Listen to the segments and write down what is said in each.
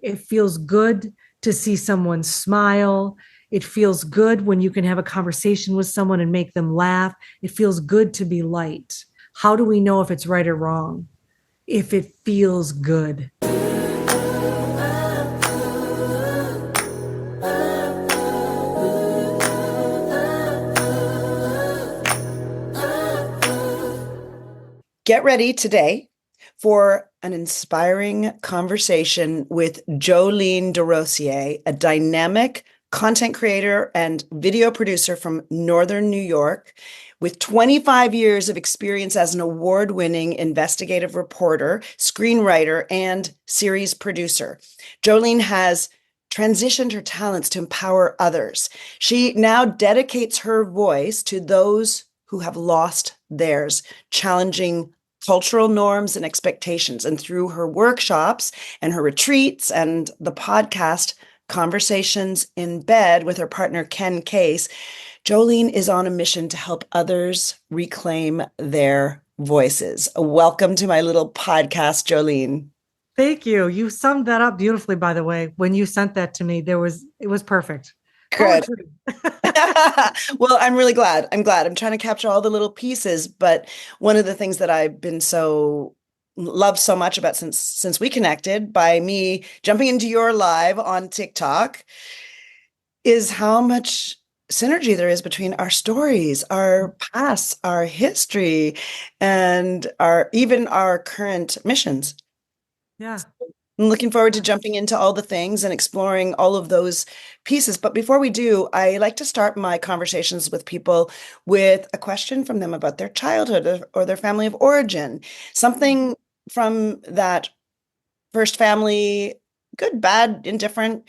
It feels good to see someone smile. It feels good when you can have a conversation with someone and make them laugh. It feels good to be light. How do we know if it's right or wrong? If it feels good. Get ready today for an inspiring conversation with Joleene DesRosiers, a dynamic content creator and video producer from Northern New York with 25 years of experience as an award-winning investigative reporter, screenwriter, and series producer. Joleene has transitioned her talents to empower others. She now dedicates her voice to those who have lost theirs, challenging cultural norms and expectations. And through her workshops and her retreats and the podcast Conversations in Bed with her partner, Ken Case, Joleene is on a mission to help others reclaim their voices. Welcome to my little podcast, Joleene. Thank you. You summed that up beautifully, by the way. When you sent that to me, it was perfect. Good. Well, I'm really glad. I'm trying to capture all the little pieces, but one of the things that I've been loved so much about since we connected by me jumping into your live on TikTok is how much synergy there is between our stories, our past, our history, and our current missions. Yeah. I'm looking forward to jumping into all the things and exploring all of those pieces. But before we do, I like to start my conversations with people with a question from them about their childhood or their family of origin, something from that first family, good, bad, indifferent,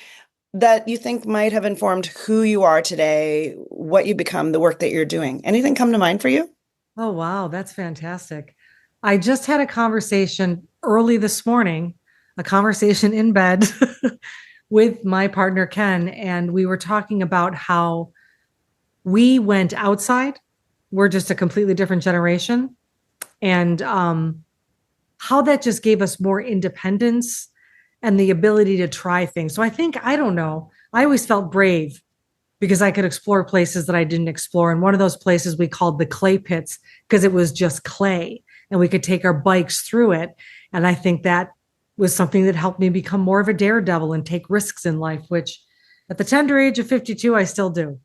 that you think might have informed who you are today, what you become, the work that you're doing. Anything come to mind for you? Oh, wow. That's fantastic. I just had a conversation early this morning, a conversation in bed with my partner, Ken, and we were talking about how we went outside. We're just a completely different generation. And how that just gave us more independence and the ability to try things. So I don't know, I always felt brave because I could explore places that I didn't explore. And one of those places we called the clay pits because it was just clay and we could take our bikes through it. And I think that was something that helped me become more of a daredevil and take risks in life, which at the tender age of 52, I still do.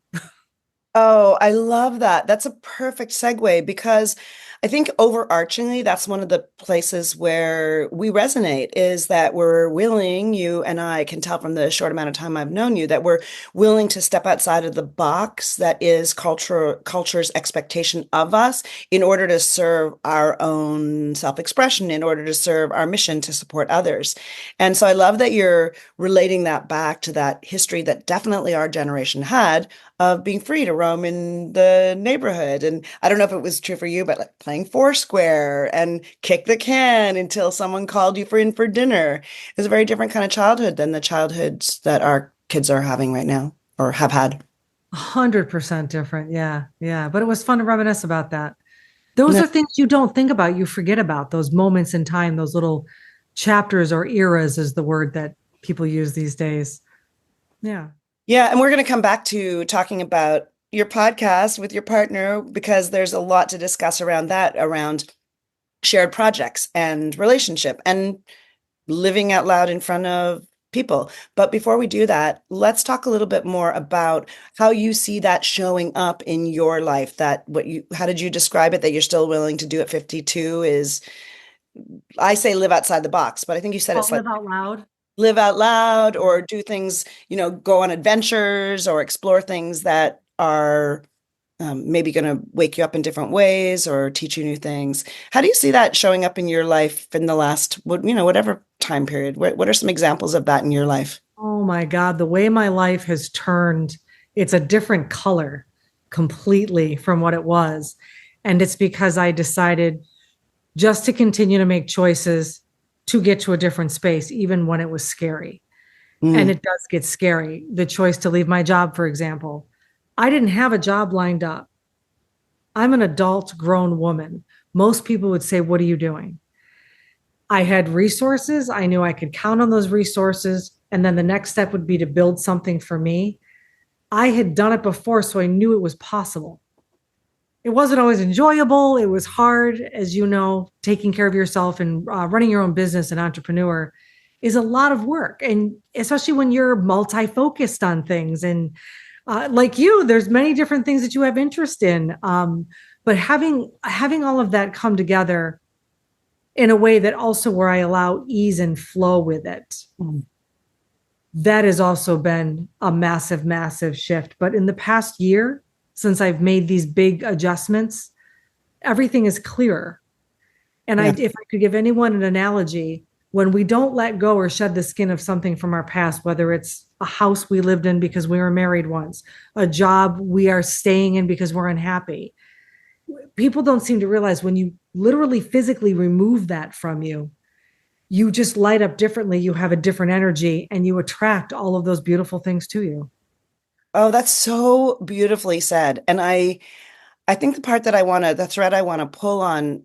Oh, I love that. That's a perfect segue because I think overarchingly, that's one of the places where we resonate is that we're willing, you and I can tell from the short amount of time I've known you, that we're willing to step outside of the box that is culture's expectation of us in order to serve our own self-expression, in order to serve our mission to support others. And so I love that you're relating that back to that history that definitely our generation had of being free to roam in the neighborhood. And I don't know if it was true for you, but like playing Foursquare and kick the can until someone called you in for dinner. It was a very different kind of childhood than the childhoods that our kids are having right now or have had. 100% different. Yeah. Yeah. But it was fun to reminisce about that. Those No. are things you don't think about, you forget about those moments in time, those little chapters or eras is the word that people use these days. Yeah. Yeah, and we're going to come back to talking about your podcast with your partner because there's a lot to discuss around that, around shared projects and relationship and living out loud in front of people. But before we do that, let's talk a little bit more about how you see that showing up in your life. How did you describe it that you're still willing to do at 52 is, I say live outside the box, but I think you said it's like Live out loud. live out loud or do things, go on adventures or explore things that are maybe going to wake you up in different ways or teach you new things. How do you see that showing up in your life in the last, whatever time period? What are some examples of that in your life? Oh my God, the way my life has turned, it's a different color completely from what it was. And it's because I decided just to continue to make choices to get to a different space, even when it was scary. And it does get scary. The choice to leave my job, for example. I didn't have a job lined up. I'm an adult grown woman. Most people would say, what are you doing? I had resources. I knew I could count on those resources. and then the next step would be to build something for me. I had done it before, so I knew it was possible. It wasn't always enjoyable. It was hard, as you know, taking care of yourself and running your own business and entrepreneur is a lot of work. And especially when you're multi-focused on things. And like you, there's many different things that you have interest in. But having all of that come together in a way that also where I allow ease and flow with it, that has also been a massive, massive shift. But in the past year, since I've made these big adjustments, everything is clearer. And Yeah. if I could give anyone an analogy, when we don't let go or shed the skin of something from our past, whether it's a house we lived in because we were married once, a job we are staying in because we're unhappy, people don't seem to realize when you literally physically remove that from you, you just light up differently. You have a different energy and you attract all of those beautiful things to you. Oh, that's so beautifully said. And I think the part that the thread I want to pull on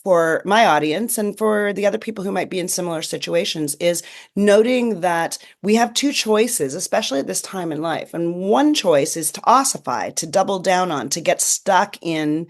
for my audience and for the other people who might be in similar situations is noting that we have two choices, especially at this time in life. And one choice is to ossify, to double down on, to get stuck in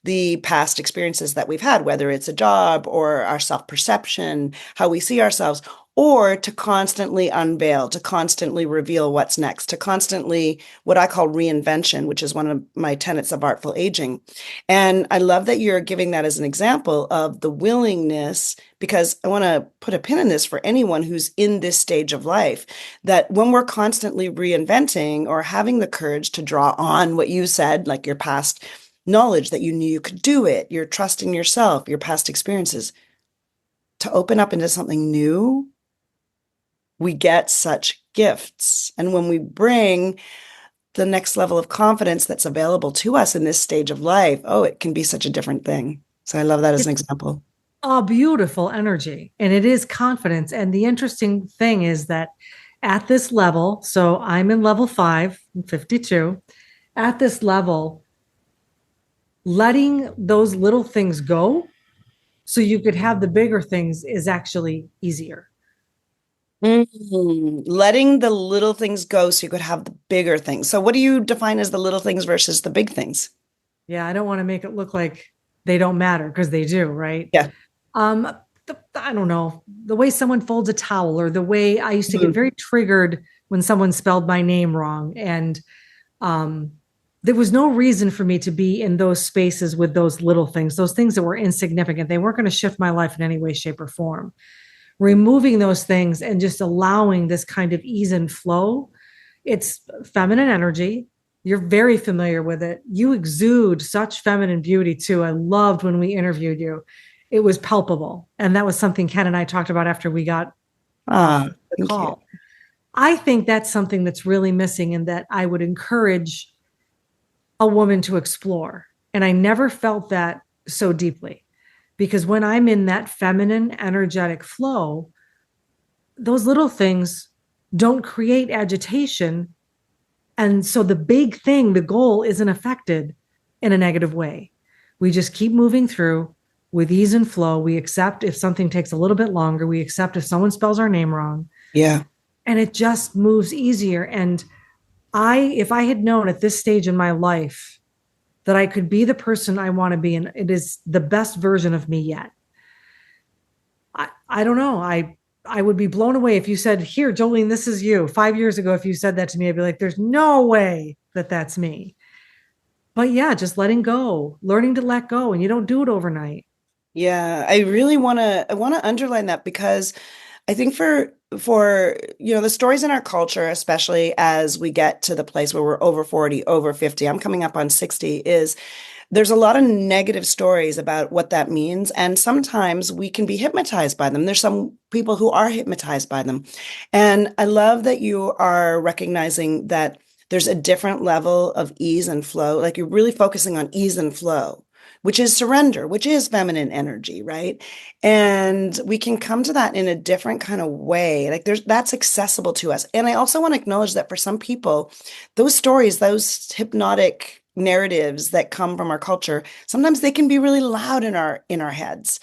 the past experiences that we've had, whether it's a job or our self-perception, how we see ourselves, or to constantly unveil, to constantly reveal what's next, to constantly what I call reinvention, which is one of my tenets of artful aging. And I love that you're giving that as an example of the willingness, because I want to put a pin in this for anyone who's in this stage of life, that when we're constantly reinventing or having the courage to draw on what you said, like your past knowledge that you knew you could do it, your trust in yourself, your past experiences, to open up into something new, we get such gifts. And when we bring the next level of confidence that's available to us in this stage of life, oh, it can be such a different thing. So I love that as an It's example. a beautiful energy and it is confidence. And the interesting thing is that at this level, so I'm in level 5, I'm 52, at this level, letting those little things go so you could have the bigger things is actually easier. Letting the little things go so you could have the bigger things. So what do you define as the little things versus the big things? Yeah, I don't want to make it look like they don't matter because they do, right? Yeah. Um, I don't know, the way someone folds a towel or the way I used to get Mhm. very triggered when someone spelled my name wrong. And um, there was no reason for me to be in those spaces with those little things, those things that were insignificant. They weren't going to shift my life in any way, shape, or form. Removing those things and just allowing this kind of ease and flow. It's feminine energy. You're very familiar with it. You exude such feminine beauty too. I loved when we interviewed you. It was palpable. And that was something Ken and I talked about after we got off Ah, the thank you. call. I think that's something that's really missing and that I would encourage a woman to explore. And I never felt that so deeply because when I'm in that feminine energetic flow, those little things don't create agitation. And so the big thing, the goal isn't affected in a negative way. We just keep moving through with ease and flow. We accept if something takes a little bit longer. We accept if someone spells our name wrong. Yeah. And it just moves easier. And if I had known at this stage in my life that I could be the person I want to be, and it is the best version of me yet, I don't know. I would be blown away if you said, "Here, Jolene, this is you." 5 years ago, if you said that to me, I'd be like, "There's no way that that's me." But yeah, just letting go, learning to let go, and you don't do it overnight. Yeah, I want to underline that because I think for the stories in our culture, especially as we get to the place where we're over 40, over 50, I'm coming up on 60, is there's a lot of negative stories about what that means. And sometimes we can be hypnotized by them. There's some people who are hypnotized by them. And I love that you are recognizing that there's a different level of ease and flow. Like you're really focusing on ease and flow, which is surrender, which is feminine energy, right? And we can come to that in a different kind of way. Like that's accessible to us. And I also want to acknowledge that for some people, those stories, those hypnotic narratives that come from our culture, sometimes they can be really loud in our heads.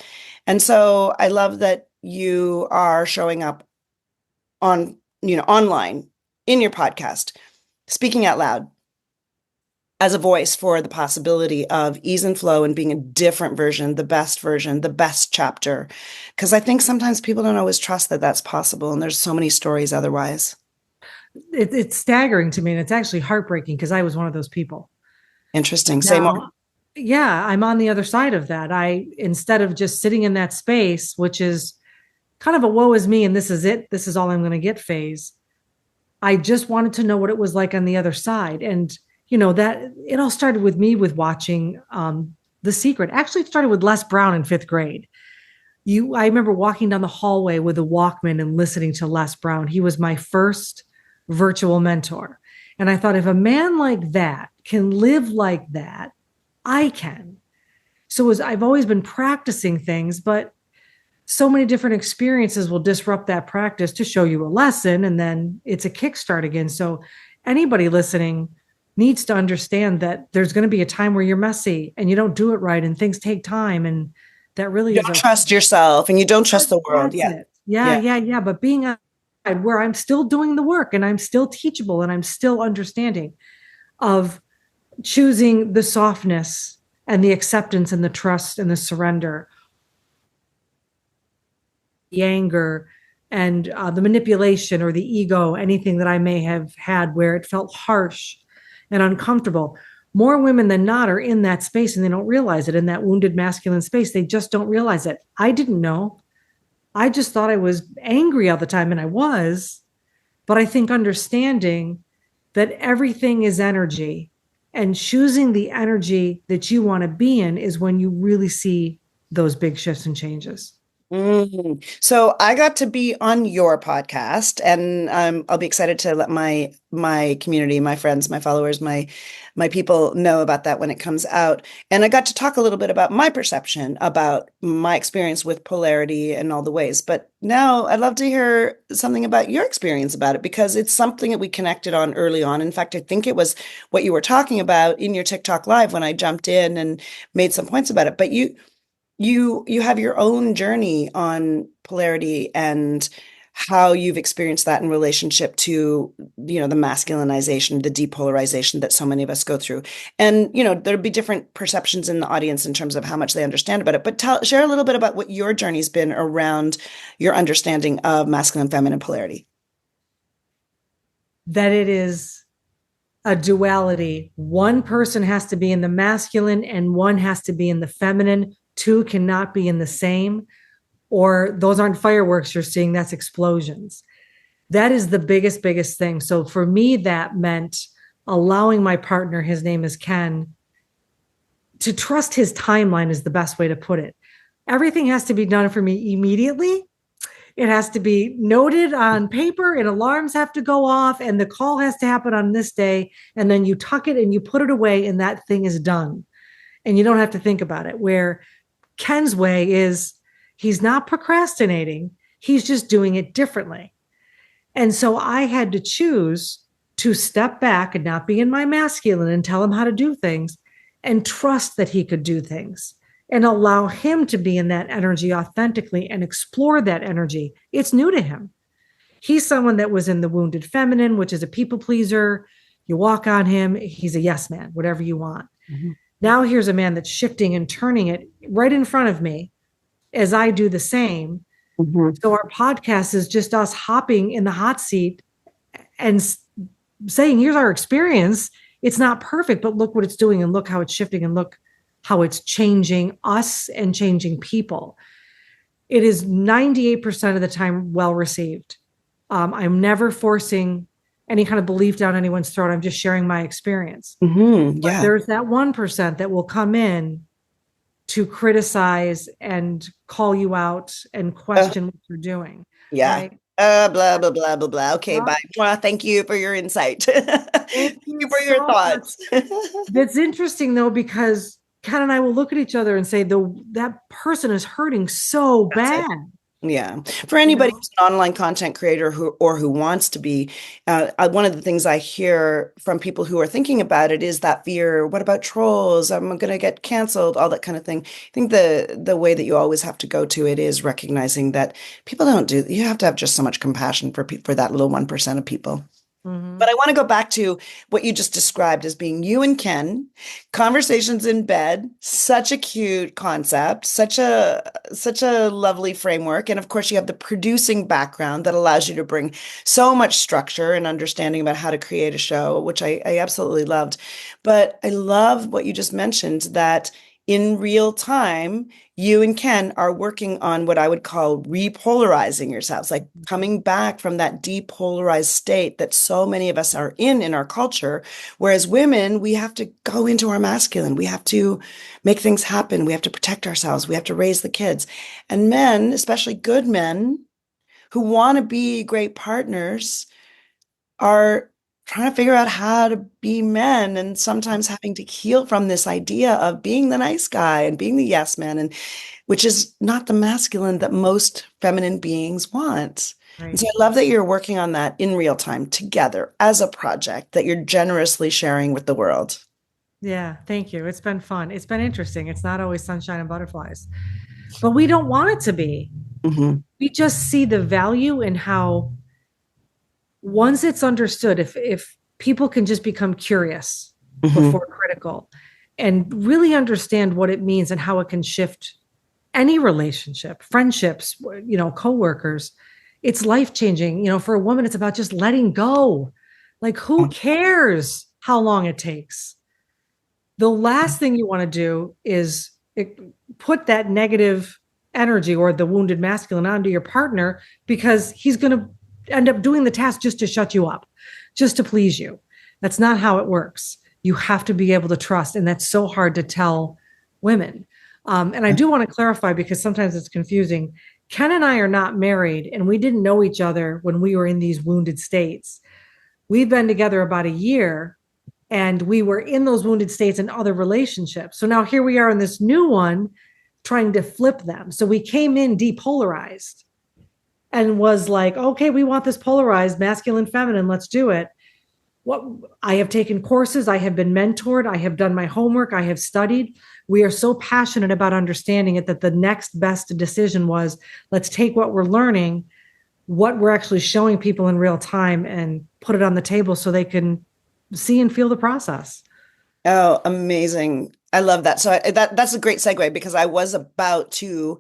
And so I love that you are showing up on online in your podcast, speaking out loud as a voice for the possibility of ease and flow and being a different version, the best chapter. Because I think sometimes people don't always trust that that's possible. And there's so many stories otherwise. It's staggering to me. And it's actually heartbreaking because I was one of those people. Interesting. Say more. Now, yeah, I'm on the other side of that. Instead of just sitting in that space, which is kind of a woe is me and this is it, this is all I'm going to get phase, I just wanted to know what it was like on the other side. And, that it all started with me with watching The Secret. Actually, it started with Les Brown in fifth grade. I remember walking down the hallway with a Walkman and listening to Les Brown. He was my first virtual mentor. And I thought, if a man like that can live like that, I can. So I've always been practicing things, but so many different experiences will disrupt that practice to show you a lesson, and then it's a kickstart again. So anybody listening needs to understand that there's going to be a time where you're messy and you don't do it right and things take time, and that really You is don't trust yourself and you don't trust the world. That's it. Yeah. But being where I'm still doing the work and I'm still teachable and I'm still understanding of choosing the softness and the acceptance and the trust and the surrender, the anger and the manipulation or the ego, anything that I may have had where it felt harsh and uncomfortable. More women than not are in that space and they don't realize it, in that wounded masculine space. They just don't realize it. I didn't know. I just thought I was angry all the time, and I was. But I think understanding that everything is energy and choosing the energy that you want to be in is when you really see those big shifts and changes. So I got to be on your podcast, and I'll be excited to let my community, my friends, my followers, my people know about that when it comes out. And I got to talk a little bit about my perception about my experience with polarity and all the ways. But now I'd love to hear something about your experience about it, because it's something that we connected on early on. In fact, I think it was what you were talking about in your TikTok live when I jumped in and made some points about it. But you have your own journey on polarity and how you've experienced that in relationship to, the masculinization, the depolarization that so many of us go through. And, there'll be different perceptions in the audience in terms of how much they understand about it. But share a little bit about what your journey's been around your understanding of masculine, feminine polarity. That it is a duality. One person has to be in the masculine and one has to be in the feminine. Two cannot be in the same, or those aren't fireworks you're seeing, that's explosions. That is the biggest thing. So for me, that meant allowing my partner, his name is Ken, to trust his timeline is the best way to put it. Everything has to be done for me immediately. It has to be noted on paper, and alarms have to go off, and the call has to happen on this day. And then you tuck it and you put it away, and that thing is done. And you don't have to think about it. Where Ken's way is, he's not procrastinating. He's just doing it differently. And so I had to choose to step back and not be in my masculine and tell him how to do things, and trust that he could do things and allow him to be in that energy authentically and explore that energy. It's new to him. He's someone that was in the wounded feminine, which is a people pleaser. You walk on him, he's a yes man, whatever you want. Mm-hmm. Now here's a man that's shifting and turning it right in front of me as I do the same. Mm-hmm. So our podcast is just us hopping in the hot seat and saying, here's our experience. It's not perfect, but look what it's doing, and look how it's shifting, and look how it's changing us and changing people. It is 98% of the time well received. I'm never forcing any kind of belief down anyone's throat. I'm just sharing my experience. Mm-hmm, yeah. But there's that 1% that will come in to criticize and call you out and question what you're doing. Yeah. Right? Blah, blah, blah, blah, blah. Okay, bye. Well, thank you for your insight. Thank you for your thoughts. That's interesting, though, because Ken and I will look at each other and say, that person is hurting so bad. Yeah. For you anybody know? who's an online content creator who wants to be, one of the things I hear from people who are thinking about it is that fear. What about trolls? I'm going to get canceled, all that kind of thing. I think the way that you always have to go to it is recognizing that people don't do, you have to have just so much compassion for that little 1% of people. But Hmm. I want to go back to what you just described as being you and Ken, conversations in bed, such a cute concept, such a lovely framework. And of course, you have the producing background that allows you to bring so much structure and understanding about how to create a show, which I absolutely loved. But I love what you just mentioned that in real time, you and Ken are working on what I would call repolarizing yourselves, like coming back from that depolarized state that so many of us are in our culture. Whereas women, we have to go into our masculine. We have to make things happen. We have to protect ourselves. We have to raise the kids. And men, especially good men who want to be great partners, are trying to figure out how to be men and sometimes having to heal from this idea of being the nice guy and being the yes man, and which is not the masculine that most feminine beings want. And Right. so I love that you're working on that in real time together as a project that you're generously sharing with the world. Yeah, thank you. It's been fun. It's been interesting. It's not always sunshine and butterflies, but we don't want it to be. Hmm. We just see the value in how once it's understood, if people can just become curious Hmm. before critical and really understand what it means and how it can shift any relationship, friendships, coworkers, it's life changing. For a woman, it's about just letting go. Like, who cares how long it takes? The last thing you want to do is put that negative energy or the wounded masculine onto your partner because he's going to end up doing the task just to shut you up, just to please you. That's not how it works. You have to be able to trust. And that's so hard to tell women. And I do want to clarify because sometimes it's confusing. Ken and I are not married, and we didn't know each other when we were in these wounded states. We've been together about a year, and we were in those wounded states in other relationships. So now here we are in this new one trying to flip them. So we came in depolarized and was like, okay, we want this polarized masculine, feminine, let's do it. What I have taken courses, I have been mentored, I have done my homework, I have studied. We are so passionate about understanding it that the next best decision was let's take what we're learning, what we're actually showing people in real time, and put it on the table so they can see and feel the process. Oh, amazing. I love that. So that's a great segue because I was about to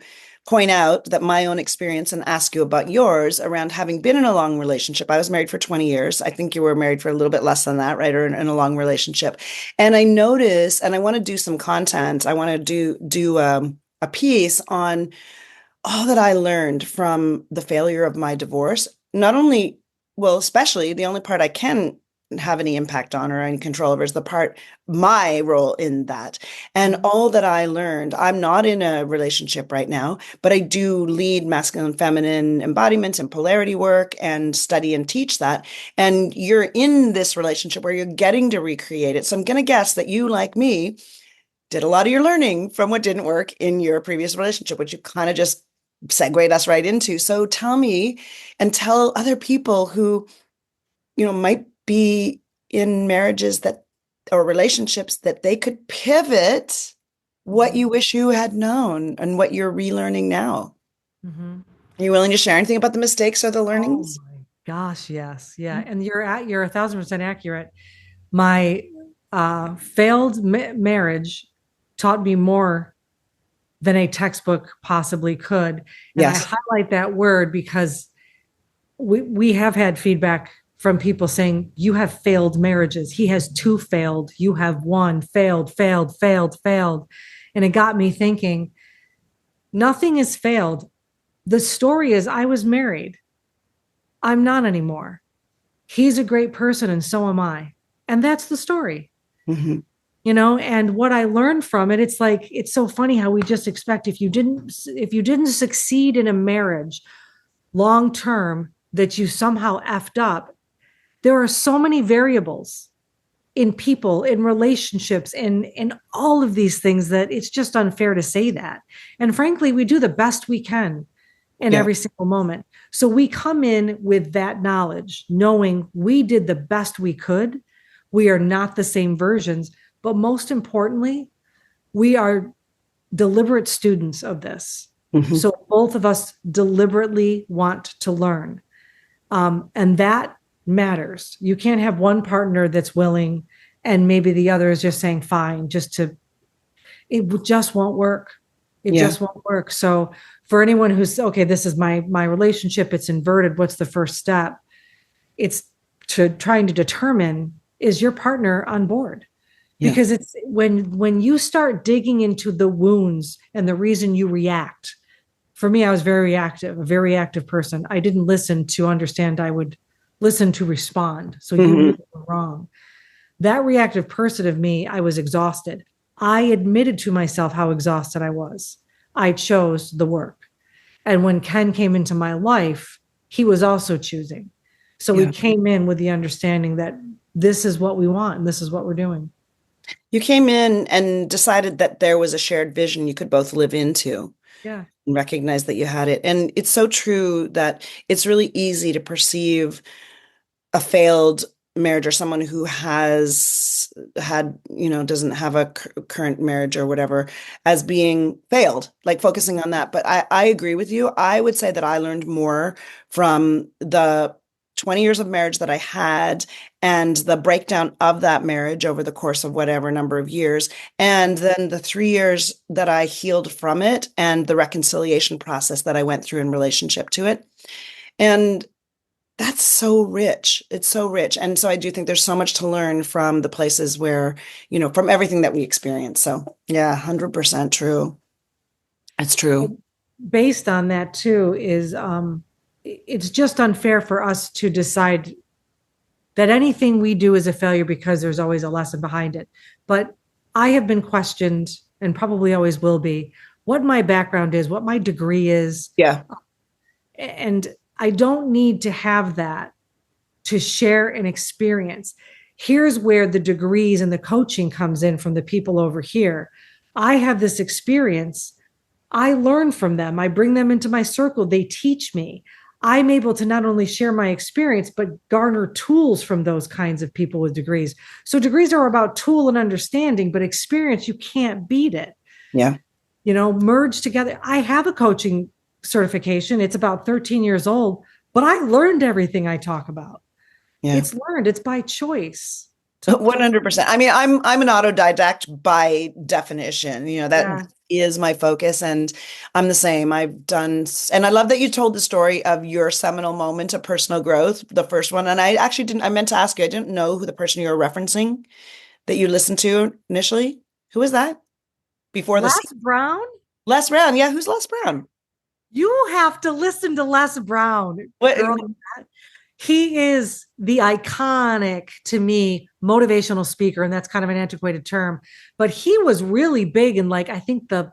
point out that my own experience and ask you about yours around having been in a long relationship. I was married for 20 years. I think you were married for a little bit less than that, right? Or in a long relationship. And I notice, and I want to do some content. I want to do a piece on all that I learned from the failure of my divorce. Not only, well, especially the only part I can have any impact on or any control over is the part, my role in that. And Mhm. all that I learned, I'm not in a relationship right now, but I do lead masculine, feminine embodiment and polarity work and study and teach that. And you're in this relationship where you're getting to recreate it. So I'm going to guess that you, like me, did a lot of your learning from what didn't work in your previous relationship, which you kind of just segued us right into. So tell me and tell other people who, might be in marriages that or relationships that they could pivot what Mhm. you wish you had known and what you're relearning now. Mhm. Are you willing to share anything about the mistakes or the Oh learnings? my gosh, yes. Yeah. And you're 1,000% accurate. My failed marriage taught me more than a textbook possibly could. And I Yes. highlight that word because we have had feedback from people saying, you have failed marriages. He has two failed. You have one failed, failed, failed, failed. And it got me thinking, nothing is failed. The story is I was married. I'm not anymore. He's a great person and so am I. And that's the story. Hmm. And what I learned from it, it's like it's so funny how we just expect if you didn't succeed in a marriage long term that you somehow effed up. There are so many variables in people, in relationships, in all of these things that it's just unfair to say that. And frankly, we do the best we can. in Yeah. every single moment. So we come in with that knowledge, knowing we did the best we could. We are not the same versions, but most importantly, we are deliberate students of this. Hmm. So both of us deliberately want to learn. And that matters. You can't have one partner that's willing and maybe the other is just saying fine, it just won't work. It Yeah. just won't work. So for anyone who's okay, this is my relationship, it's inverted. What's the first step? It's to trying to determine, is your partner on board? Yeah. Because it's when you start digging into the wounds and the reason you react. For me, I was very reactive, a very reactive person. I didn't listen to understand. I would listen to respond. So you knew Hmm. you were wrong. That reactive person of me, I was exhausted. I admitted to myself how exhausted I was. I chose the work. And when Ken came into my life, he was also choosing. So we Yeah. came in with the understanding that this is what we want and this is what we're doing. You came in and decided that there was a shared vision you could both live into Yeah. and recognize that you had it. And it's so true that it's really easy to perceive a failed marriage or someone who has had, doesn't have a current marriage or whatever as being failed, like focusing on that. But I agree with you. I would say that I learned more from the 20 years of marriage that I had and the breakdown of that marriage over the course of whatever number of years. And then the 3 years that I healed from it and the reconciliation process that I went through in relationship to it. And that's so rich. It's so rich. And so I do think there's so much to learn from the places where, from everything that we experience. So yeah, 100% true. It's true. Based on that too is it's just unfair for us to decide that anything we do is a failure because there's always a lesson behind it. But I have been questioned and probably always will be what my background is, what my degree is. Yeah. And I don't need to have that to share an experience. Here's where the degrees and the coaching comes in from the people over here. I have this experience. I learn from them. I bring them into my circle. They teach me. I'm able to not only share my experience, but garner tools from those kinds of people with degrees. So degrees are about tool and understanding, but experience, you can't beat it. Yeah. Merge together. I have a coaching certification. It's about 13 years old, but I learned everything I talk about. Yeah. It's learned. It's by choice. 100%. I mean, I'm an autodidact by definition. That Yeah. is my focus, and I'm the same. I've done, and I love that you told the story of your seminal moment of personal growth, the first one. And I actually didn't. I meant to ask you. I didn't know who the person you were referencing that you listened to initially. Who was that before the Les Brown? Les Brown? Yeah, who's Les Brown? You have to listen to Les Brown, What? girl. He is the iconic, to me, motivational speaker, and that's kind of an antiquated term. But he was really big in I think the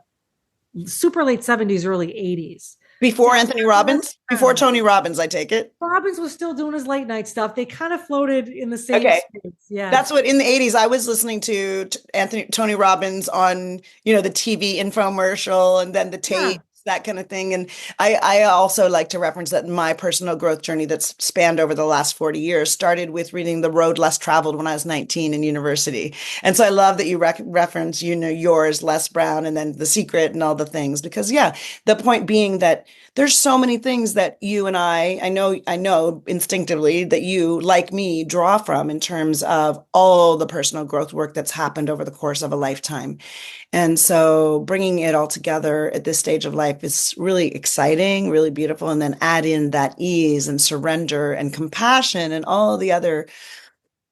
super late 70s, early 80s. Before Anthony Robbins? Before Tony Robbins, I take it. Robbins was still doing his late night stuff. They kind of floated in the same Okay. space. Yeah. That's what in the 80s I was listening to Tony Robbins on, the TV infomercial and then the Yeah. tapes, that kind of thing. And I also like to reference that my personal growth journey that's spanned over the last 40 years started with reading The Road Less Traveled when I was 19 in university. And so I love that you reference, yours, Les Brown, and then The Secret and all the things, because yeah, the point being that there's so many things that you and I know instinctively that you, like me, draw from in terms of all the personal growth work that's happened over the course of a lifetime. And so bringing it all together at this stage of life is really exciting, really beautiful. And then add in that ease and surrender and compassion and all the other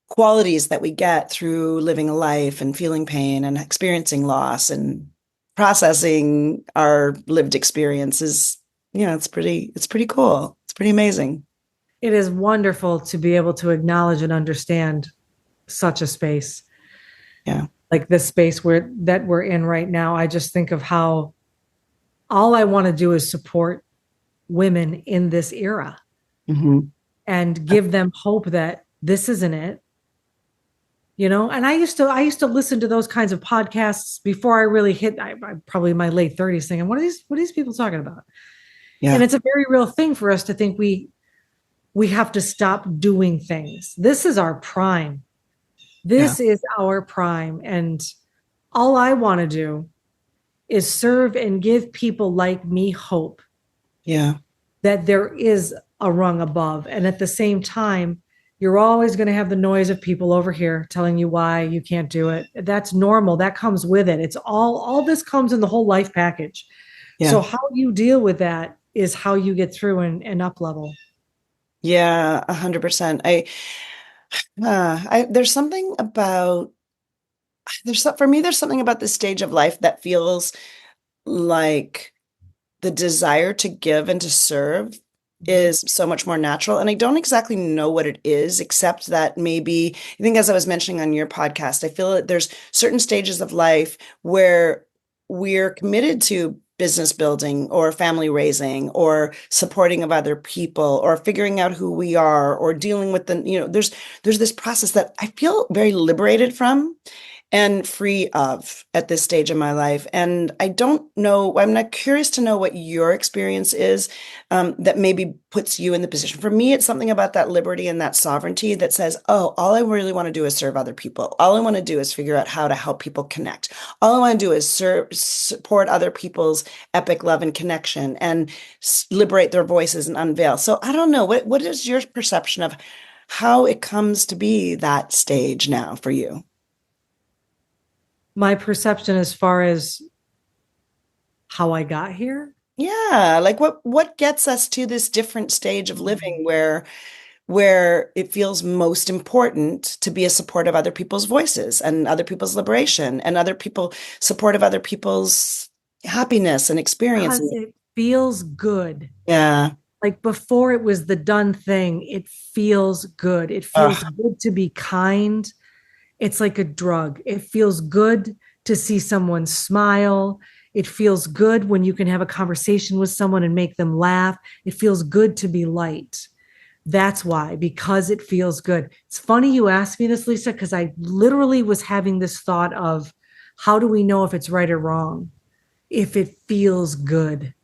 qualities that we get through living a life and feeling pain and experiencing loss and processing our lived experiences. It's pretty cool. It's pretty amazing. It is wonderful to be able to acknowledge and understand such a space. Yeah. Like this space that we're in right now. I just think of how all I want to do is support women in this era and give them hope that this isn't it. And I used to listen to those kinds of podcasts before I really hit I probably my late 30s thinking, what are these people talking about? Yeah. And it's a very real thing for us to think we have to stop doing things. This is our prime. Yeah. This is our prime. And all I want to do is serve and give people like me hope Yeah. that there is a rung above. And at the same time, you're always going to have the noise of people over here telling you why you can't do it. That's normal. That comes with it. It's all this comes in the whole life package. Yeah. So how you deal with that is how you get through and up level. Yeah. 100%. There's something about, for me, there's something about this stage of life that feels like the desire to give and to serve is so much more natural. And I don't exactly know what it is, except that maybe, I think as I was mentioning on your podcast, I feel that there's certain stages of life where we're committed to business building or family raising or supporting of other people or figuring out who we are or dealing with there's this process that I feel very liberated from and free of at this stage in my life. And I don't know, I'm not curious to know what your experience is, that maybe puts you in the position. For me, it's something about that liberty and that sovereignty that says, oh, all I really want to do is serve other people. All I want to do is figure out how to help people connect. All I want to do is support other people's epic love and connection and liberate their voices and unveil. So I don't know, what is your perception of how it comes to be that stage now for you? My perception as far as how I got here. Yeah, like what gets us to this different stage of living where it feels most important to be a support of other people's voices and other people's liberation and other people support of other people's happiness and experience. Because it feels good. Yeah. Like before it was the done thing, it feels good. It feels Ugh. good to be kind. It's like a drug. It feels good to see someone smile. It feels good when you can have a conversation with someone and make them laugh. It feels good to be light. That's why, because it feels good. It's funny you asked me this, Lisa, because I literally was having this thought of how do we know if it's right or wrong? If it feels good,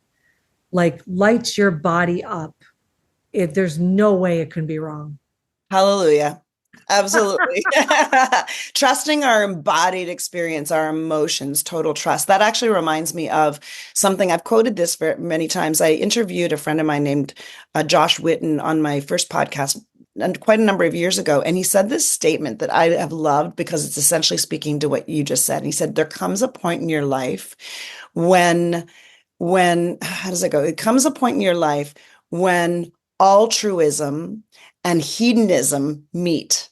like lights your body up. There's no way it can be wrong. Hallelujah. Absolutely. Trusting our embodied experience, our emotions, total trust. That actually reminds me of something I've quoted this for many times. I interviewed a friend of mine named Josh Witten on my first podcast and quite a number of years ago. And he said this statement that I have loved because it's essentially speaking to what you just said. And he said, there comes a point in your life when, how does it go? It comes a point in your life when altruism and hedonism meet,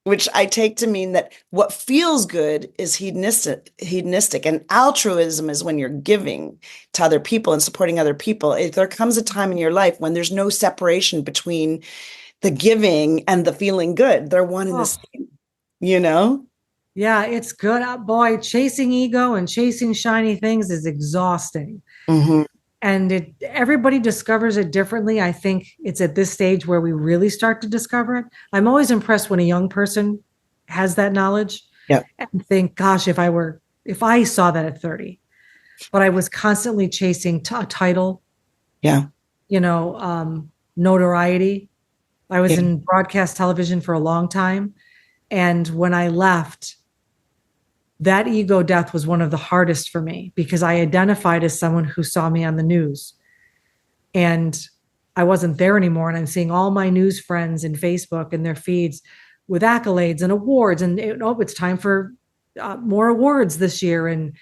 which I take to mean that what feels good is hedonistic, and altruism is when you're giving to other people and supporting other people. If there comes a time in your life when there's no separation between the giving and the feeling good, they're one and the Oh, same, you know? yeah, it's good. Boy, chasing ego and chasing shiny things is exhausting. Hmm. And everybody discovers it differently. I think it's at this stage where we really start to discover it. I'm always impressed when a young person has that knowledge Yeah. and think, gosh, if I saw that at 30, but I was constantly chasing a title, Yeah. notoriety. I was Yeah. in broadcast television for a long time. And when I left, that ego death was one of the hardest for me because I identified as someone who saw me on the news and I wasn't there anymore. And I'm seeing all my news friends in Facebook and their feeds with accolades and awards. And it's time for more awards this year and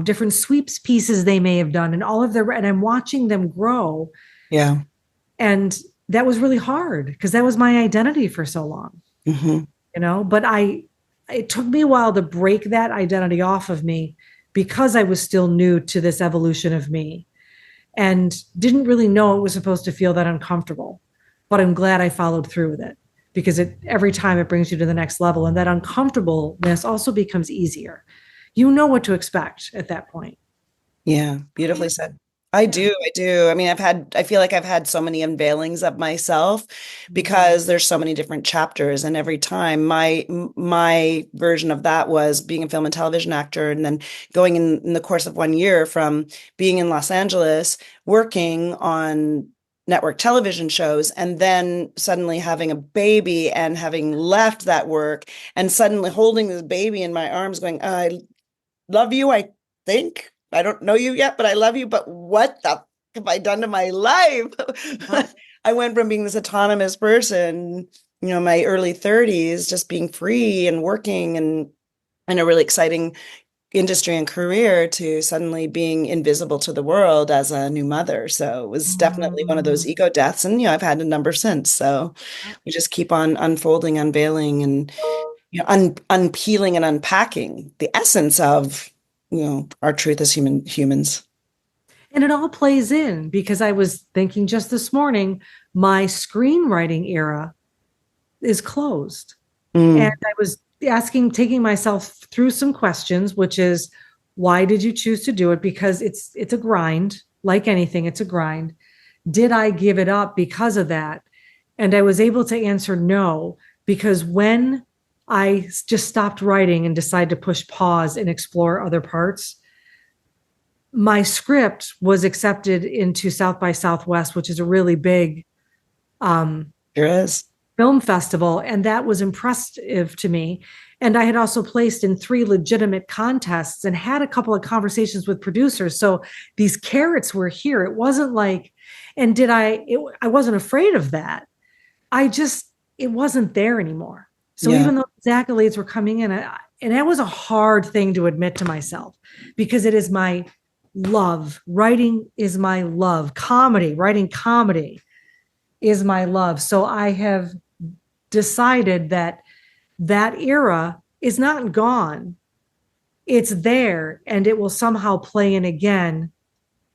different sweeps pieces they may have done and and I'm watching them grow. Yeah. And that was really hard because that was my identity for so long, Hmm. but it took me a while to break that identity off of me because I was still new to this evolution of me and didn't really know it was supposed to feel that uncomfortable. But I'm glad I followed through with it because every time it brings you to the next level. And that uncomfortableness also becomes easier. You know what to expect at that point. Yeah. Beautifully said. I Yeah. do. I do. I mean, I feel like I've had so many unveilings of myself Mhm. because there's so many different chapters. And every time my version of that was being a film and television actor and then going in the course of 1 year from being in Los Angeles, working on network television shows, and then suddenly having a baby and having left that work and suddenly holding this baby in my arms going, I love you, I think. I don't know you yet, but I love you. But what the have I done to my life? Yep. I went from being this autonomous person, my early 30s, just being free and working and in a really exciting industry and career to suddenly being invisible to the world as a new mother. So it was definitely one of those Mhm. ego deaths. And, I've had a number since. So Yep. we just keep on unfolding, unveiling, and unpeeling and unpacking the essence of, our truth as humans. And it all plays in because I was thinking just this morning, my screenwriting era is closed. And Mm, I was taking myself through some questions, which is, why did you choose to do it? Because it's a grind, like anything, it's a grind. Did I give it up because of that? And I was able to answer no, because when I just stopped writing and decided to push pause and explore other parts, my script was accepted into South by Southwest, which is a really big um, there is. film festival, and that was impressive to me. And I had also placed in 3 legitimate contests and had a couple of conversations with producers. So these carrots were here. It wasn't like, and I wasn't afraid of that. It wasn't there anymore. So Yeah. even though these accolades were coming in, and that was a hard thing to admit to myself because it is my love. Writing is my love. Writing comedy is my love. So I have decided that that era is not gone. It's there and it will somehow play in again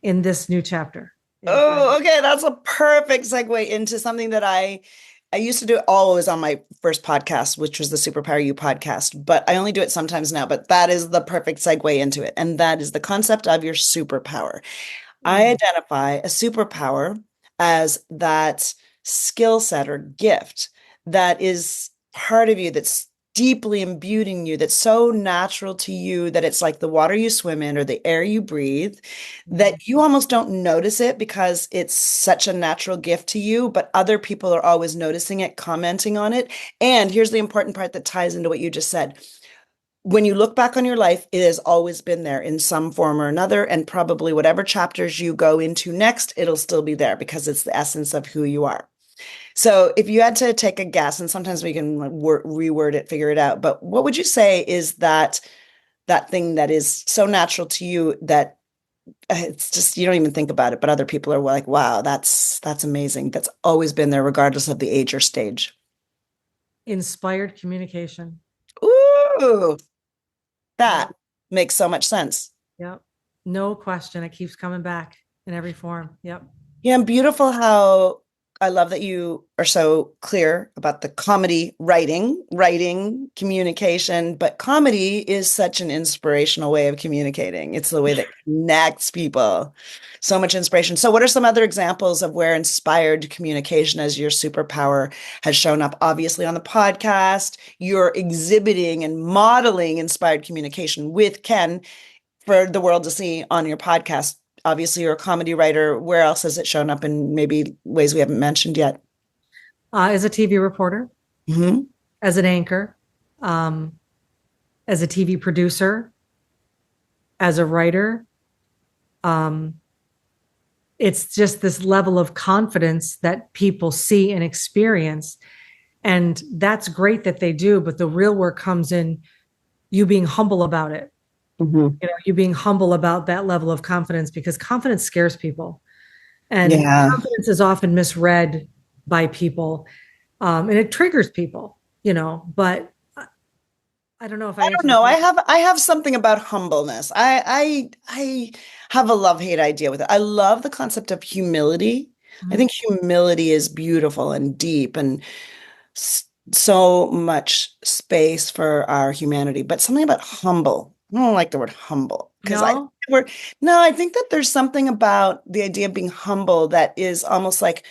in this new chapter. Oh, okay. That's a perfect segue into something that I used to do it always on my first podcast, which was the Superpower You podcast, but I only do it sometimes now. But that is the perfect segue into it. And that is the concept of your superpower. I Mm. identify a superpower as that skill set or gift that is part of you that's deeply imbued in you, that's so natural to you that it's like the water you swim in or the air you breathe, Mhm. that you almost don't notice it because it's such a natural gift to you, but other people are always noticing it, commenting on it. And here's the important part that ties into what you just said. When you look back on your life, it has always been there in some form or another. And probably whatever chapters you go into next, it'll still be there because it's the essence of who you are. So if you had to take a guess, and sometimes we can like reword it, figure it out, but what would you say is that thing that is so natural to you that it's just you don't even think about it, but other people are like, wow, that's amazing. That's always been there, regardless of the age or stage. Inspired communication. Ooh, Yep. that makes so much sense. Yep. No question. It keeps coming back in every form. Yep. Yeah, and beautiful how I love that you are so clear about the comedy writing, communication, but comedy is such an inspirational way of communicating. It's the way that connects people. So much inspiration. So, what are some other examples of where inspired communication as your superpower has shown up? Obviously, on the podcast, you're exhibiting and modeling inspired communication with Ken for the world to see on your podcast. Obviously, you're a comedy writer. Where else has it shown up in maybe ways we haven't mentioned yet? As a TV reporter, Hmm. as an anchor, um, as a TV producer, as a writer, um, it's just this level of confidence that people see and experience. And that's great that they do, but the real work comes in you being humble about it. Hmm. You being humble about that level of confidence because confidence scares people. And Yeah. confidence is often misread by people, and it triggers people, but I don't know if I I don't answered know. your I have something about humbleness. I have a love-hate idea with it. I love the concept of humility. I question. think humility is beautiful and deep and so much space for our humanity, but something about humble. I don't like the word humble because I No? We're, no, I think that there's something about the idea of being humble that is almost like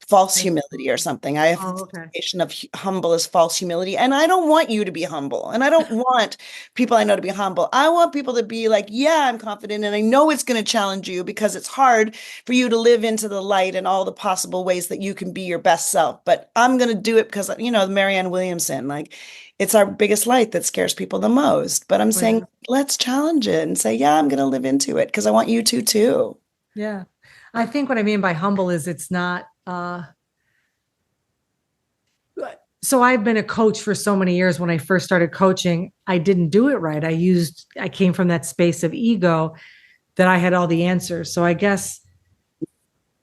false humility or something. I have Oh, the okay. association of humble as false humility, and I don't want you to be humble, and I don't want people I know to be humble. I want people to be like, yeah, I'm confident, and I know it's going to challenge you because it's hard for you to live into the light and all the possible ways that you can be your best self. But I'm going to do it because, Marianne Williamson, like, it's our biggest light that scares people the most. But I'm Oh, saying, yeah. let's challenge it and say, yeah, I'm going to live into it because I want you to too. Yeah. I think what I mean by humble is it's not so I've been a coach for so many years. When I first started coaching, I didn't do it right. I came from that space of ego that I had all the answers. So I guess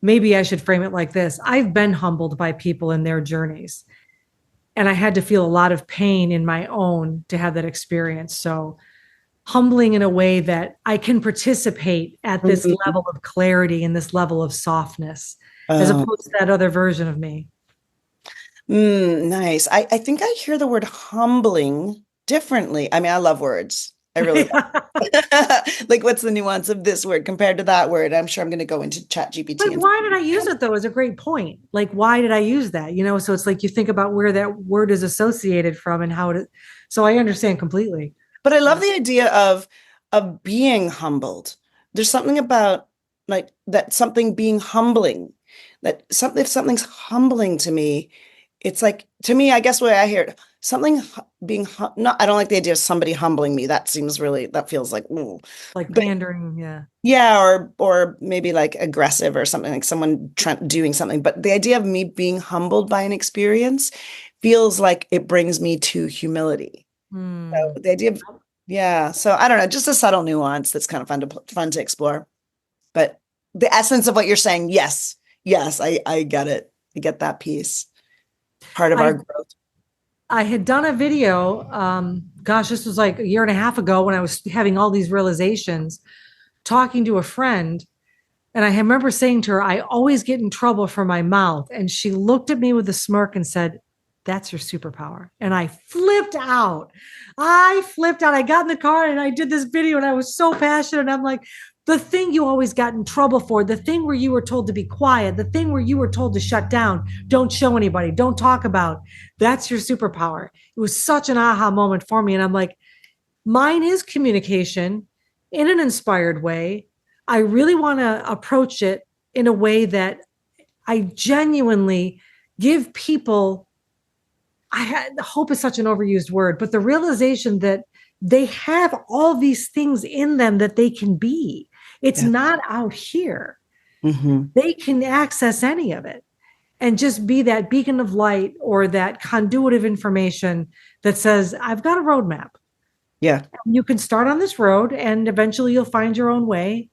maybe I should frame it like this. I've been humbled by people in their journeys, and I had to feel a lot of pain in my own to have that experience. So humbling in a way that I can participate at this Mhm. level of clarity and this level of softness, as Oh, opposed to that other version of me. nice. I think I hear the word humbling differently. I mean, I love words. I really like what's the nuance of this word compared to that word? I'm sure I'm going to go into Chat GPT Like, and why did I use it though? Is a great point. Like, why did I use that? So it's like you think about where that word is associated from and how it. So I understand completely. but I love Yeah. the idea of being humbled. There's something about like that something being humbling. That something if something's humbling to me, it's like to me, I guess the way I hear it, being not I don't like the idea of somebody humbling me. That feels like ooh. Like But pandering. Yeah. yeah, or maybe like aggressive or something like someone doing something. But the idea of me being humbled by an experience feels like it brings me to humility. Hmm. So the idea of, yeah. So I don't know, just a subtle nuance that's kind of fun to explore. But the essence of what you're saying, yes, yes, I get it. I get that piece. Part of our I growth. I had done a video. Gosh, this was like a year and a half ago when I was having all these realizations, talking to a friend. And I remember saying to her, I always get in trouble for my mouth. And she looked at me with a smirk and said, that's your superpower. And I flipped out. I flipped out. I got in the car and I did this video and I was so passionate. And I'm like, the thing you always got in trouble for, the thing where you were told to be quiet, the thing where you were told to shut down, don't show anybody, don't talk about, that's your superpower. It was such an aha moment for me. And I'm like, mine is communication in an inspired way. I really want to approach it in a way that I genuinely give people. Hope is such an overused word, but the realization that they have all these things in them that they can be. It's Yeah. not out here. Hmm. They can access any of it and just be that beacon of light or that conduit of information that says, I've got a roadmap. Yeah. You can start on this road and eventually you'll find your own way.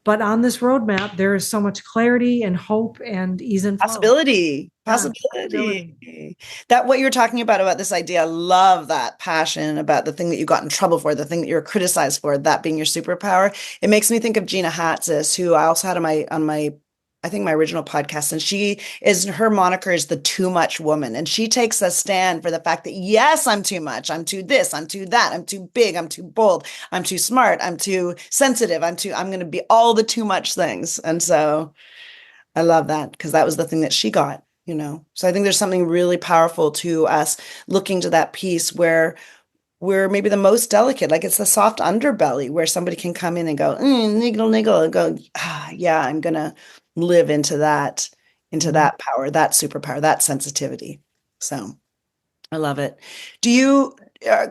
But on this roadmap, there is so much clarity and hope and ease and flow. Possibility, Yeah, possibility. possibility. That what you're talking about this idea, I love that passion about the thing that you got in trouble for, the thing that you're criticized for, that being your superpower. It makes me think of Gina Hatzis, who I also had on my I think my original podcast, and her moniker is the too much woman. And she takes a stand for the fact that yes, I'm too much, I'm too this, I'm too that, I'm too big, I'm too bold, I'm too smart, I'm too sensitive, I'm gonna be all the too much things. And so I love that because that was the thing that she got. So I think there's something really powerful to us looking to that piece where we're maybe the most delicate, like it's the soft underbelly where somebody can come in and go, niggle, niggle, and go, yeah, I'm gonna live into Mhm. that power, that superpower, that sensitivity. So I love it. Do you,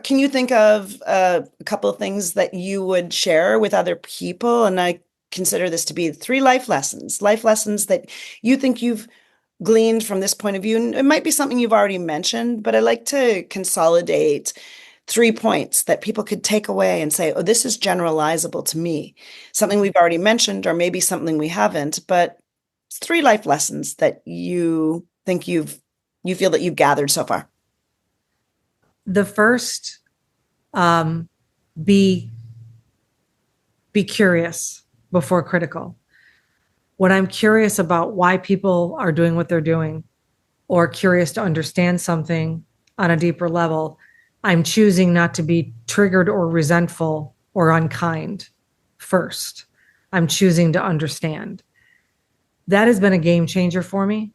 can you think of a couple of things that you would share with other people? And I consider this to be three life lessons that you think you've gleaned from this point of view. And it might be something you've already mentioned, but I like to consolidate 3 points that people could take away and say, oh, this is generalizable to me. Something we've already mentioned, or maybe something we haven't, but it's three life lessons that you think you feel that you've gathered so far. The first, um, be be curious before critical. When I'm curious about why people are doing what they're doing, or curious to understand something on a deeper level, I'm choosing not to be triggered or resentful or unkind. first. I'm choosing to understand. That has been a game changer for me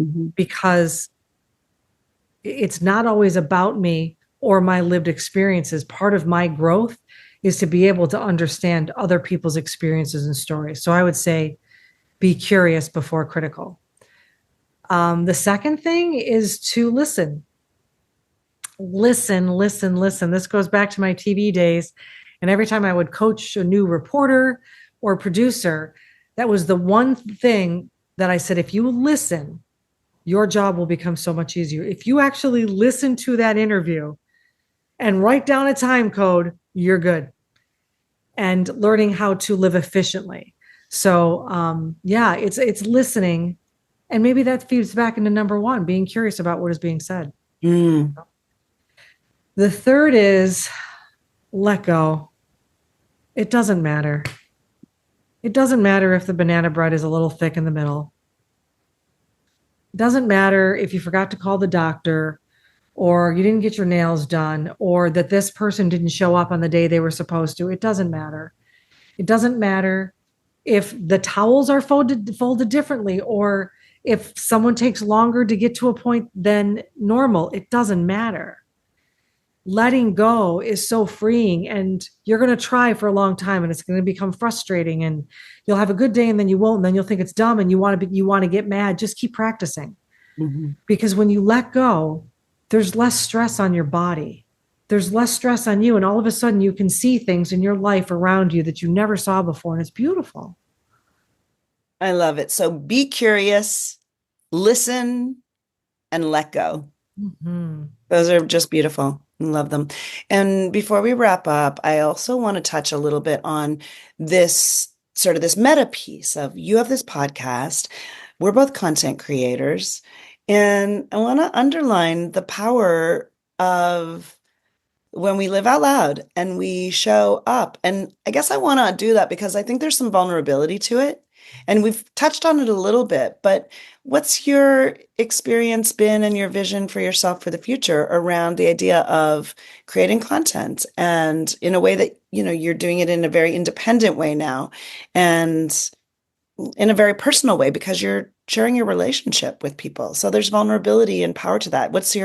Mhm. because it's not always about me or my lived experiences. Part of my growth is to be able to understand other people's experiences and stories. So I would say be curious before critical. The second thing is to listen. Listen, listen, listen. This goes back to my TV days. And every time I would coach a new reporter or producer, that was the one thing that I said, if you listen, your job will become so much easier. If you actually listen to that interview and write down a time code, you're good. And learning how to live efficiently. So yeah, it's listening. And maybe that feeds back into number one, being curious about what is being said. Mm. The third is let go. It doesn't matter. It doesn't matter if the banana bread is a little thick in the middle. It doesn't matter if you forgot to call the doctor or you didn't get your nails done or that this person didn't show up on the day they were supposed to. It doesn't matter. It doesn't matter if the towels are folded differently or if someone takes longer to get to a point than normal. It doesn't matter. Letting go is so freeing, and you're going to try for a long time and it's going to become frustrating, and you'll have a good day and then you won't, and then you'll think it's dumb and you want to get mad. Just keep practicing, Mhm. because when you let go, there's less stress on your body, there's less stress on you, and all of a sudden you can see things in your life around you that you never saw before, and it's beautiful. I love it. So be curious, listen, and let go. Mhm. Those are just beautiful. I love them. And before we wrap up, I also want to touch a little bit on this sort of this meta piece of you have this podcast. We're both content creators. And I want to underline the power of when we live out loud and we show up. And I guess I want to do that because I think there's some vulnerability to it. And we've touched on it a little bit, but what's your experience been and your vision for yourself for the future around the idea of creating content and in a way that, you're doing it in a very independent way now and in a very personal way because you're sharing your relationship with people. So there's vulnerability and power to that. What do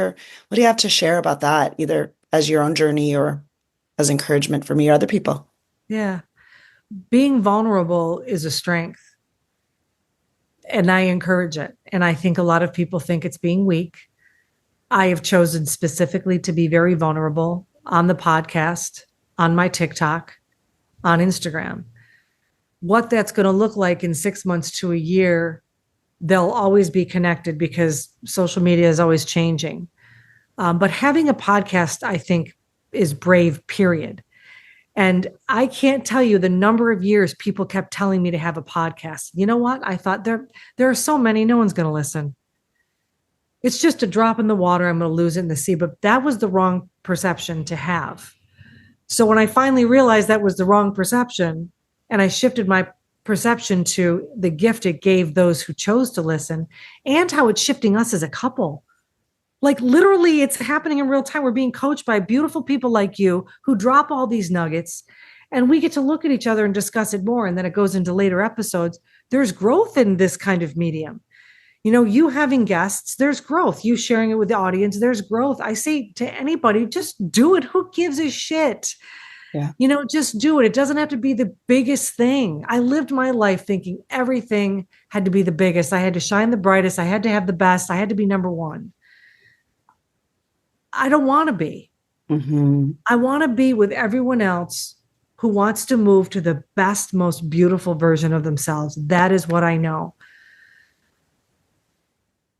you have to share about that, either as your own journey or as encouragement for me or other people? Yeah, being vulnerable is a strength, and I encourage it. And I think a lot of people think it's being weak. I have chosen specifically to be very vulnerable on the podcast, on my TikTok, on Instagram. What that's going to look like in 6 months to a year, they'll always be connected because social media is always changing. But having a podcast, I think, is brave, period. And I can't tell you the number of years people kept telling me to have a podcast. You know what? I thought there are so many, no one's going to listen. It's just a drop in the water. I'm going to lose it in the sea. But that was the wrong perception to have. So when I finally realized that was the wrong perception, and I shifted my perception to the gift it gave those who chose to listen, and how it's shifting us as a couple. Like literally, it's happening in real time. We're being coached by beautiful people like you who drop all these nuggets, and we get to look at each other and discuss it more. And then it goes into later episodes. There's growth in this kind of medium. You having guests, there's growth. You sharing it with the audience, there's growth. I say to anybody, just do it. Who gives a shit? Yeah. Just do it. It doesn't have to be the biggest thing. I lived my life thinking everything had to be the biggest. I had to shine the brightest. I had to have the best. I had to be number one. I don't want to be. Hmm. I want to be with everyone else who wants to move to the best, most beautiful version of themselves. That is what I know.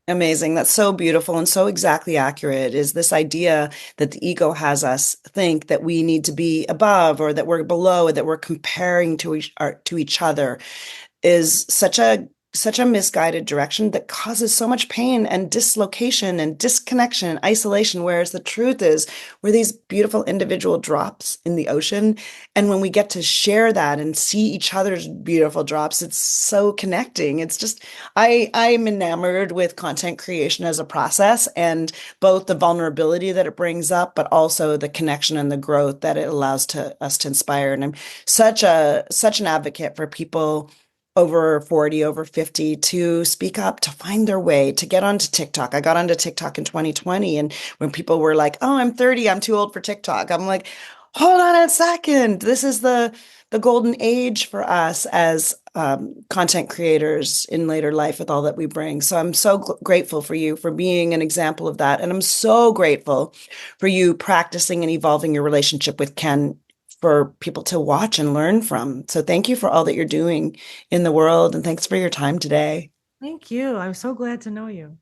Amazing. That's so beautiful and so exactly accurate is this idea that the ego has us think that we need to be above or that we're below, or that we're comparing to each other is such a such a misguided direction that causes so much pain and dislocation and disconnection and isolation. Whereas the truth is, we're these beautiful individual drops in the ocean. And when we get to share that and see each other's beautiful drops, it's so connecting. It's just, I'm enamored with content creation as a process, and both the vulnerability that it brings up, but also the connection and the growth that it allows us to inspire. And I'm such an advocate for people over 40, over 50 to speak up, to find their way, to get onto TikTok. I got onto TikTok in 2020. And when people were like, oh, I'm 30, I'm too old for TikTok, I'm like, hold on a second. This is the golden age for us as content creators in later life with all that we bring. So I'm so grateful for you for being an example of that. And I'm so grateful for you practicing and evolving your relationship with Ken for people to watch and learn from. So thank you for all that you're doing in the world. And thanks for your time today. Thank you. I'm so glad to know you.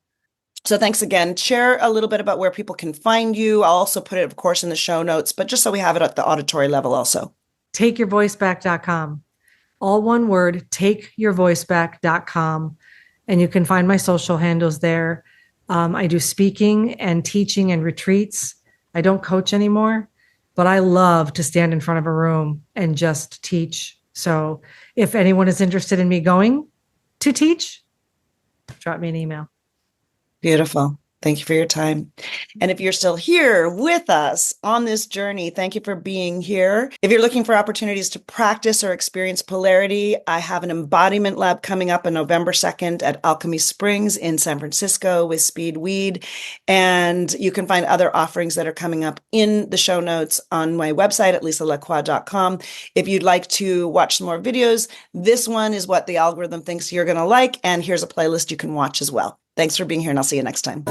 So thanks again. Share a little bit about where people can find you. I'll also put it, of course, in the show notes, but just so we have it at the auditory level also. Takeyourvoiceback.com. All one word, takeyourvoiceback.com. And you can find my social handles there. I do speaking and teaching and retreats. I don't coach anymore, but I love to stand in front of a room and just teach. So if anyone is interested in me going to teach, drop me an email. Beautiful. Thank you for your time. And if you're still here with us on this journey, thank you for being here. If you're looking for opportunities to practice or experience polarity, I have an embodiment lab coming up on November 2nd at Alchemy Springs in San Francisco with Speed Weed. And you can find other offerings that are coming up in the show notes on my website at lisalacroix.com. If you'd like to watch some more videos, this one is what the algorithm thinks you're going to like. And here's a playlist you can watch as well. Thanks for being here, and I'll see you next time.